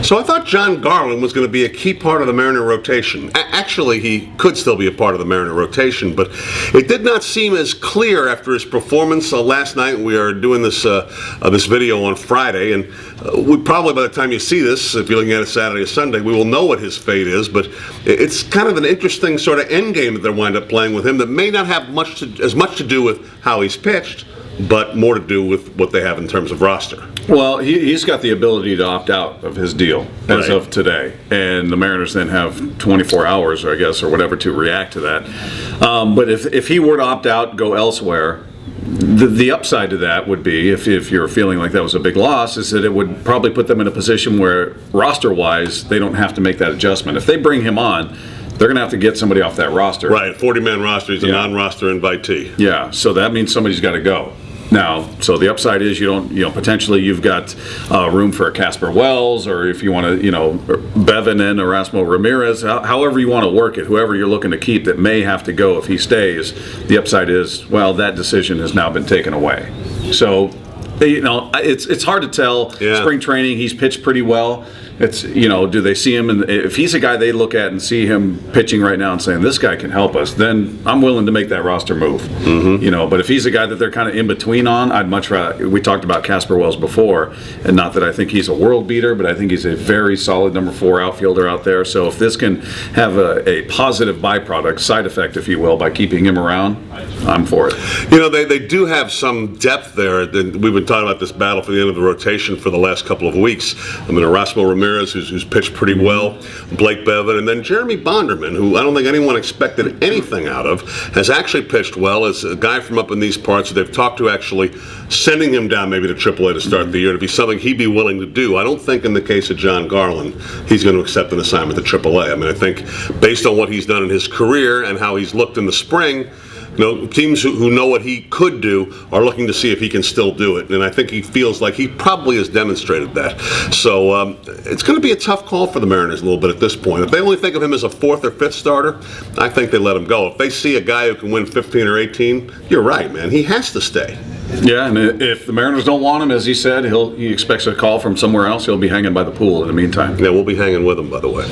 So I thought Jon Garland was going to be a key part of the Mariner rotation. Actually, he could still be a part of the Mariner rotation, but it did not seem as clear after his performance last night. We are doing this this video on Friday, and we probably, by the time you see this, if you're looking at it Saturday or Sunday, we will know what his fate is. But it's kind of an interesting sort of end game that they wind up playing with him that may not have as much to do with how he's pitched, but more to do with what they have in terms of roster. Well, he's got the ability to opt out of his deal as of today, and the Mariners then have 24 hours, I guess, or whatever, to react to that. But if he were to opt out, go elsewhere, the upside to that would be, if you're feeling like that was a big loss, is that it would probably put them in a position where, roster-wise, they don't have to make that adjustment. If they bring him on, they're going to have to get somebody off that roster. Right, 40-man roster. He's a non-roster invitee. Yeah, so that means somebody's got to go. Now, so the upside is potentially you've got room for a Casper Wells, or if you want to, Bevan and Erasmo Ramirez, however you want to work it, whoever you're looking to keep that may have to go if he stays. The upside is, well, that decision has now been taken away. So, it's hard to tell. Yeah. Spring training, he's pitched pretty well. It's, do they see him, and if he's a guy they look at and see him pitching right now and saying, this guy can help us, then I'm willing to make that roster move. Mm-hmm. But if he's a guy that they're kind of in between on, I'd much rather. We talked about Casper Wells before, and not that I think he's a world beater, but I think he's a very solid number 4 outfielder out there. So if this can have a positive byproduct, side effect, if you will, by keeping him around, I'm for it. They do have some depth there. We've been talking about this battle for the end of the rotation for the last couple of weeks. Erasmo Ramirez, who's pitched pretty well, Blake Bevan, and then Jeremy Bonderman, who I don't think anyone expected anything out of, has actually pitched well. As a guy from up in these parts, they've talked to actually sending him down maybe to AAA to start the year, to be something he'd be willing to do. I don't think in the case of Jon Garland, he's going to accept an assignment to AAA. I mean, I think based on what he's done in his career and how he's looked in the spring, teams who know what he could do are looking to see if he can still do it, and I think he feels like he probably has demonstrated that. So it's going to be a tough call for the Mariners a little bit at this point. If they only think of him as a 4th or 5th starter, I think they let him go. If they see a guy who can win 15 or 18, you're right, man. He has to stay. Yeah, and if the Mariners don't want him, as he said, he expects a call from somewhere else. He'll be hanging by the pool in the meantime. Yeah, we'll be hanging with him, by the way.